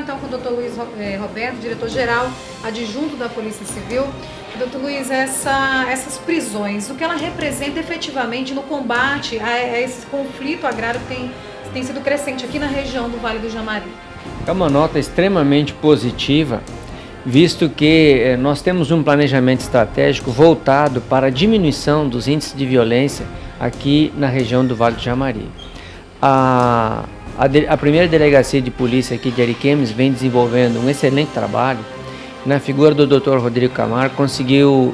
então com o Dr. Luiz Roberto, diretor-geral adjunto da Polícia Civil. Dr. Luiz, essas prisões, o que ela representa efetivamente no combate a esse conflito agrário que tem sido crescente aqui na região do Vale do Jamari? É uma nota extremamente positiva, visto que nós temos um planejamento estratégico voltado para a diminuição dos índices de violência aqui na região do Vale do Jamari. A primeira delegacia de polícia aqui de Ariquemes vem desenvolvendo um excelente trabalho. Na figura do Dr. Rodrigo Camargo, o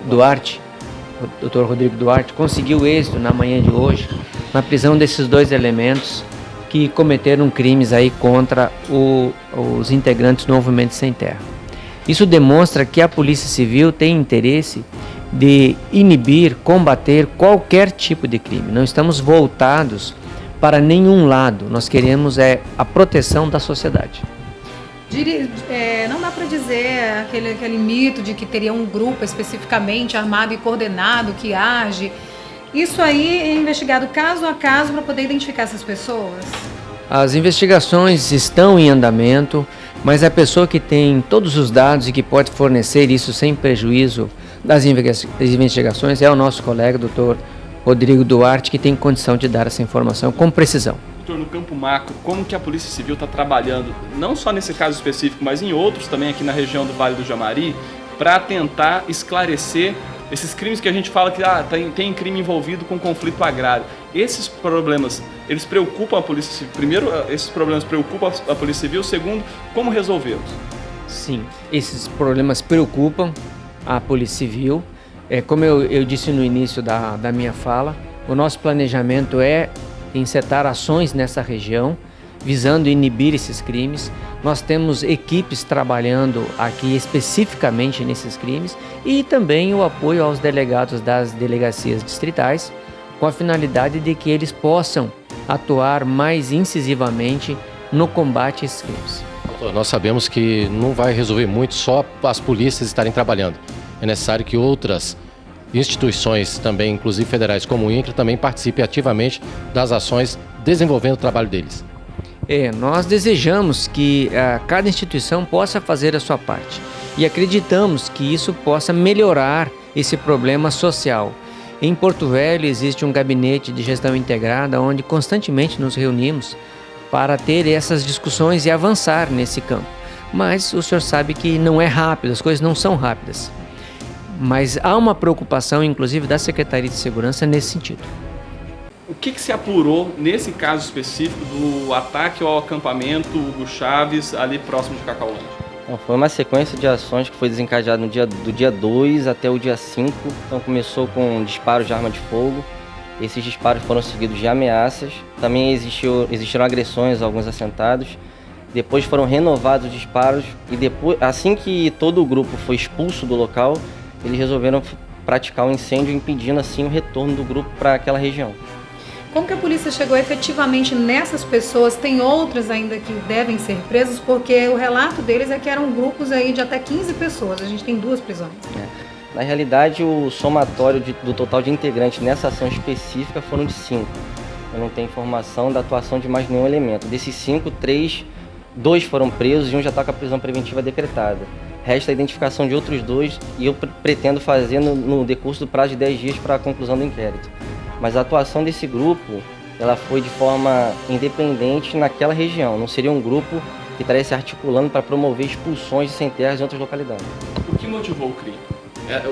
Dr. Rodrigo Duarte conseguiu êxito na manhã de hoje na prisão desses dois elementos que cometeram crimes aí contra os integrantes do Movimento Sem Terra. Isso demonstra que a Polícia Civil tem interesse de inibir, combater qualquer tipo de crime. Não estamos voltados para nenhum lado, nós queremos a proteção da sociedade. Não dá para dizer aquele mito de que teria um grupo especificamente armado e coordenado que age. Isso aí é investigado caso a caso para poder identificar essas pessoas? As investigações estão em andamento, mas a pessoa que tem todos os dados e que pode fornecer isso sem prejuízo das investigações é o nosso colega, Dr. Rodrigo Duarte, que tem condição de dar essa informação com precisão. No campo macro, como que a Polícia Civil está trabalhando, não só nesse caso específico, mas em outros também aqui na região do Vale do Jamari, para tentar esclarecer esses crimes que a gente fala que tem crime envolvido com conflito agrário. Esses problemas, eles preocupam a Polícia Civil? Primeiro, esses problemas preocupam a Polícia Civil. Segundo, como resolvê-los? Sim, esses problemas preocupam a Polícia Civil. Como eu disse no início da minha fala, o nosso planejamento é encetar ações nessa região, visando inibir esses crimes. Nós temos equipes trabalhando aqui especificamente nesses crimes e também o apoio aos delegados das delegacias distritais, com a finalidade de que eles possam atuar mais incisivamente no combate a esses crimes. Doutor, nós sabemos que não vai resolver muito só as polícias estarem trabalhando. É necessário que outras instituições também, inclusive federais como o INCRA, também participem ativamente das ações, desenvolvendo o trabalho deles. Nós desejamos que cada instituição possa fazer a sua parte e acreditamos que isso possa melhorar esse problema social. Em Porto Velho existe um gabinete de gestão integrada onde constantemente nos reunimos para ter essas discussões e avançar nesse campo. Mas o senhor sabe que não é rápido, as coisas não são rápidas. Mas há uma preocupação, inclusive, da Secretaria de Segurança nesse sentido. O que se apurou nesse caso específico do ataque ao acampamento Hugo Chaves, ali próximo de Cacaulândia? Foi uma sequência de ações que foi desencadeada do dia 2 até o dia 5. Então começou com disparos de arma de fogo. Esses disparos foram seguidos de ameaças. Também existiram agressões a alguns assentados. Depois foram renovados os disparos e depois, assim que todo o grupo foi expulso do local, eles resolveram praticar um incêndio, impedindo assim o retorno do grupo para aquela região. Como que a polícia chegou efetivamente nessas pessoas? Tem outras ainda que devem ser presas, porque o relato deles é que eram grupos aí de até 15 pessoas. A gente tem 2 prisões. Na realidade, o somatório do total de integrantes nessa ação específica foram de 5. Eu não tenho informação da atuação de mais nenhum elemento. Desses 5, 2 foram presos e um já está com a prisão preventiva decretada. Resta a identificação de outros 2 e eu pretendo fazer no decurso do prazo de 10 dias para a conclusão do inquérito. Mas a atuação desse grupo, ela foi de forma independente naquela região. Não seria um grupo que estaria se articulando para promover expulsões de sem terras em outras localidades. O que motivou o crime?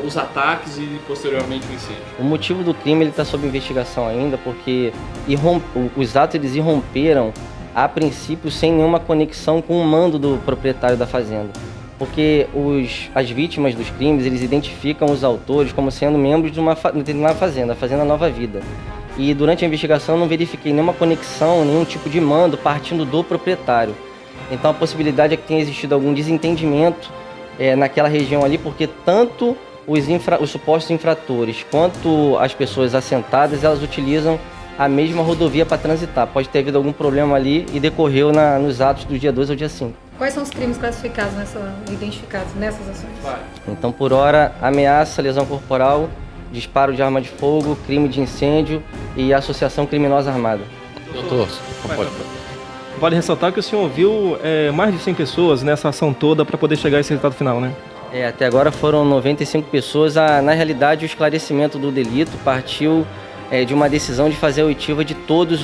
Os ataques e posteriormente o incêndio? O motivo do crime está sob investigação ainda, porque os atos eles irromperam a princípio sem nenhuma conexão com o mando do proprietário da fazenda. Porque as vítimas dos crimes, eles identificam os autores como sendo membros de uma determinada fazenda, a Fazenda Nova Vida. E durante a investigação eu não verifiquei nenhuma conexão, nenhum tipo de mando partindo do proprietário. Então a possibilidade é que tenha existido algum desentendimento naquela região ali, porque tanto os supostos infratores quanto as pessoas assentadas, elas utilizam a mesma rodovia para transitar. Pode ter havido algum problema ali e decorreu nos atos do dia 2 ao dia 5. Quais são os crimes classificados, identificados nessas ações? Então, por hora, ameaça, lesão corporal, disparo de arma de fogo, crime de incêndio e associação criminosa armada. Doutor, pode. Vale ressaltar que o senhor viu mais de 100 pessoas nessa ação toda para poder chegar a esse resultado final, né? Até agora foram 95 pessoas. Na realidade, o esclarecimento do delito partiu de uma decisão de fazer a oitiva de todas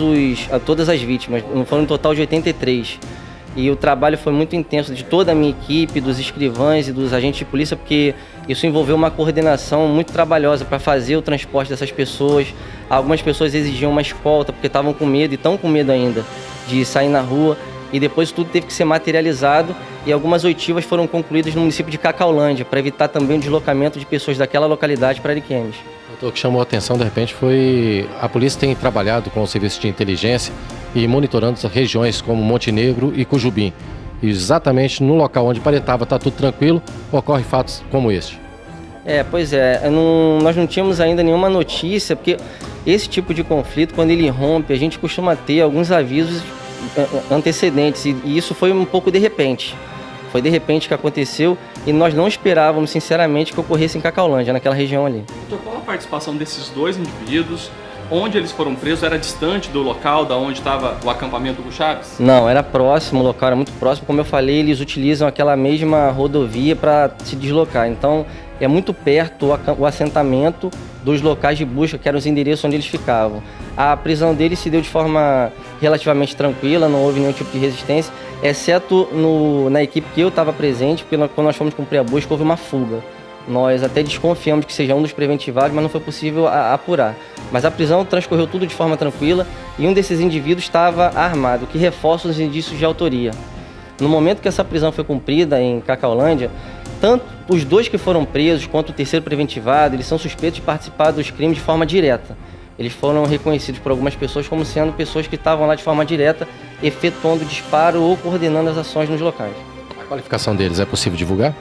as vítimas. Foram um total de 83. E o trabalho foi muito intenso de toda a minha equipe, dos escrivães e dos agentes de polícia, porque isso envolveu uma coordenação muito trabalhosa para fazer o transporte dessas pessoas. Algumas pessoas exigiam uma escolta porque estavam com medo e estão com medo ainda de sair na rua. E depois tudo teve que ser materializado e algumas oitivas foram concluídas no município de Cacaulândia para evitar também o deslocamento de pessoas daquela localidade para Ariquemes. O que chamou a atenção, de repente, foi a polícia tem trabalhado com o serviço de inteligência e monitorando as regiões como Montenegro e Cujubim. E exatamente no local onde paretava estar tudo tranquilo, ocorrem fatos como este. Nós não tínhamos ainda nenhuma notícia, porque esse tipo de conflito, quando ele rompe, a gente costuma ter alguns avisos antecedentes e isso foi um pouco de repente. Foi de repente que aconteceu e nós não esperávamos, sinceramente, que ocorresse em Cacaulândia, naquela região ali. Então, qual a participação desses dois indivíduos? Onde eles foram presos? Era distante do local da onde estava o acampamento do Chaves? Não, era próximo, o local era muito próximo. Como eu falei, eles utilizam aquela mesma rodovia para se deslocar. Então, é muito perto o assentamento dos locais de busca, que eram os endereços onde eles ficavam. A prisão deles se deu de forma relativamente tranquila, não houve nenhum tipo de resistência, exceto na equipe que eu estava presente, porque quando nós fomos cumprir a busca, houve uma fuga. Nós até desconfiamos que seja um dos preventivados, mas não foi possível apurar. Mas a prisão transcorreu tudo de forma tranquila e um desses indivíduos estava armado, o que reforça os indícios de autoria. No momento que essa prisão foi cumprida em Cacaulândia, tanto os dois que foram presos quanto o terceiro preventivado, eles são suspeitos de participar dos crimes de forma direta. Eles foram reconhecidos por algumas pessoas como sendo pessoas que estavam lá de forma direta, efetuando disparo ou coordenando as ações nos locais. A qualificação deles é possível divulgar?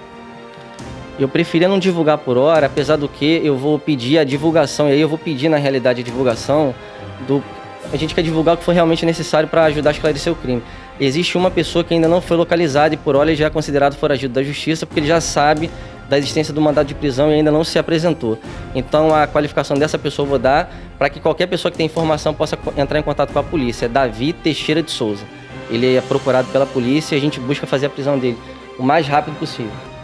Eu preferia não divulgar por hora, apesar do que eu vou pedir a divulgação, e aí eu vou pedir na realidade a divulgação a gente quer divulgar o que for realmente necessário para ajudar a esclarecer o crime. Existe uma pessoa que ainda não foi localizada e por hora ele já é considerado foragido da justiça porque ele já sabe da existência do mandado de prisão e ainda não se apresentou. Então a qualificação dessa pessoa eu vou dar para que qualquer pessoa que tenha informação possa entrar em contato com a polícia. É Davi Teixeira de Souza. Ele é procurado pela polícia e a gente busca fazer a prisão dele o mais rápido possível.